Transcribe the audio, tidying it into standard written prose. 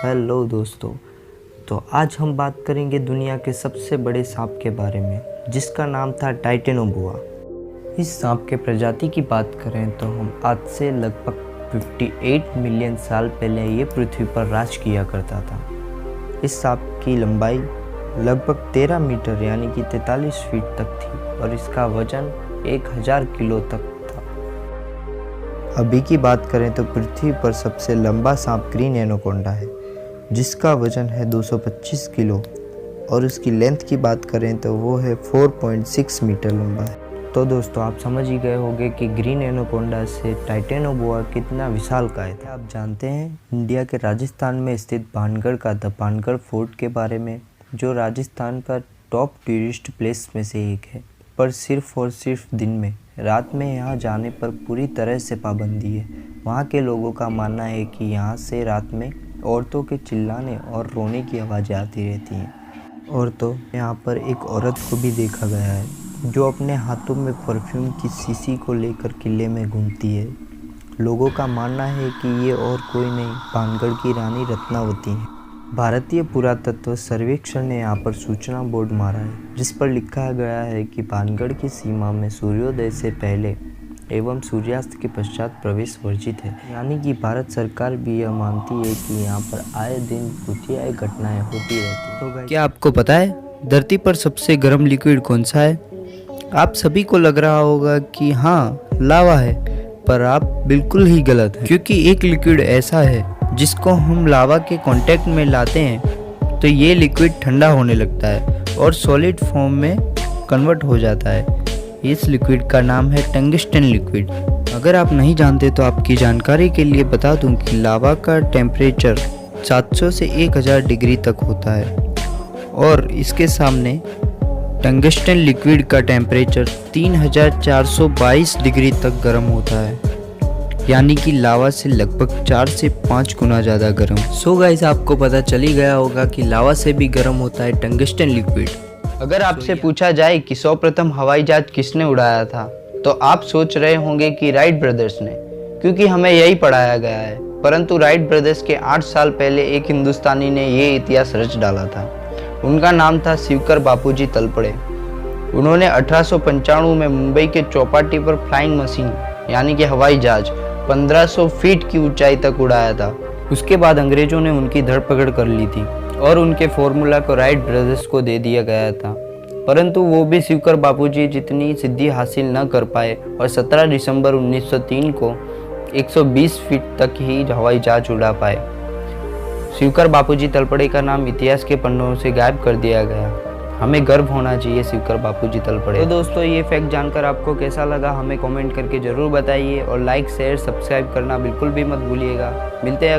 Hello दोस्तों, तो आज हम बात करेंगे दुनिया के सबसे बड़े सांप के बारे में, जिसका नाम था टाइटेनोबोआ। इस सांप के प्रजाति की बात करें तो हम आज से लगभग 58 मिलियन साल पहले ये पृथ्वी पर राज किया करता था। इस सांप की लंबाई लगभग 13 मीटर यानी कि 43 फीट तक थी और इसका वजन 1000 किलो तक था। अभी की बात करें तो पृथ्वी पर सबसे लंबा सांप ग्रीन एनाकोंडा है, जिसका वजन है 225 किलो और उसकी लेंथ की बात करें तो वो है 4.6 मीटर लंबा है। तो दोस्तों, आप समझ ही गए होंगे कि ग्रीन एनाकोंडा से टाइटेनोबोआ कितना विशालकाय था। आप जानते हैं इंडिया के राजस्थान में स्थित भानगढ़ का द भानगढ़ फोर्ट के बारे में, जो राजस्थान का टॉप टूरिस्ट प्लेस में से एक है। पर सिर्फ और सिर्फ दिन में, रात में यहाँ जाने पर पूरी तरह से पाबंदी है। वहाँ के लोगों का मानना है कि यहाँ से रात में औरतों के चिल्लाने और रोने की आवाज़ें आती रहती हैं। और तो यहाँ पर एक औरत को भी देखा गया है जो अपने हाथों में परफ्यूम की शीशी को लेकर किले में घूमती है। लोगों का मानना है कि ये और कोई नहीं, भानगढ़ की रानी रत्नावती है। भारतीय पुरातत्व सर्वेक्षण ने यहाँ पर सूचना बोर्ड मारा है, जिस पर लिखा गया है कि भानगढ़ की सीमा में सूर्योदय से पहले एवं सूर्यास्त के पश्चात प्रवेश वर्जित है। यानी कि भारत सरकार भी यह मानती है कि यहाँ पर आए दिन भूतिया घटनाएं होती रहती हैं। क्या आपको पता है धरती पर सबसे गर्म लिक्विड कौन सा है? आप सभी को लग रहा होगा कि हाँ, लावा है, पर आप बिल्कुल ही गलत हैं, क्योंकि एक लिक्विड ऐसा है जिसको हम लावा के कांटेक्ट में लाते हैं तो ये लिक्विड ठंडा होने लगता है और सॉलिड फॉर्म में कन्वर्ट हो जाता है। इस लिक्विड का नाम है टंगस्टन लिक्विड। अगर आप नहीं जानते तो आपकी जानकारी के लिए बता दूं कि लावा का टेम्परेचर 700 से 1000 डिग्री तक होता है और इसके सामने टंगस्टन लिक्विड का टेम्परेचर 3422 डिग्री तक गर्म होता है, यानी कि लावा से लगभग 4 से 5 गुना ज़्यादा गर्म। सो गाइस, आपको पता चल ही गया होगा कि लावा से भी गर्म होता है टंगस्टन लिक्विड। अगर आपसे पूछा जाए कि सर्वप्रथम हवाई जहाज किसने उड़ाया था, तो आप सोच रहे होंगे कि राइट ब्रदर्स ने, क्योंकि हमें यही पढ़ाया गया है। परंतु राइट ब्रदर्स के 8 साल पहले एक हिंदुस्तानी ने ये इतिहास रच डाला था। उनका नाम था शिवकर बापूजी तलपड़े। उन्होंने 1895 में मुंबई के चौपाटी पर फ्लाइंग मशीन यानी कि हवाई जहाज 1500 फीट की ऊंचाई तक उड़ाया था। उसके बाद अंग्रेजों ने उनकी धरपकड़ कर ली थी और उनके फॉर्मूला को राइट ब्रदर्स को दे दिया गया था। परंतु वो भी शिवकर बापूजी जितनी सिद्धि हासिल न कर पाए और 17 दिसंबर 1903 को 120 फीट तक ही हवाई जहाज उड़ा पाए। शिवकर बापूजी तलपड़े का नाम इतिहास के पन्नों से गायब कर दिया गया। हमें गर्व होना चाहिए शिवकर बापूजी तलपड़े। तो दोस्तों, ये फैक्ट जानकर आपको कैसा लगा हमें कमेंट करके ज़रूर बताइए और लाइक शेयर सब्सक्राइब करना बिल्कुल भी मत भूलिएगा। मिलते हैं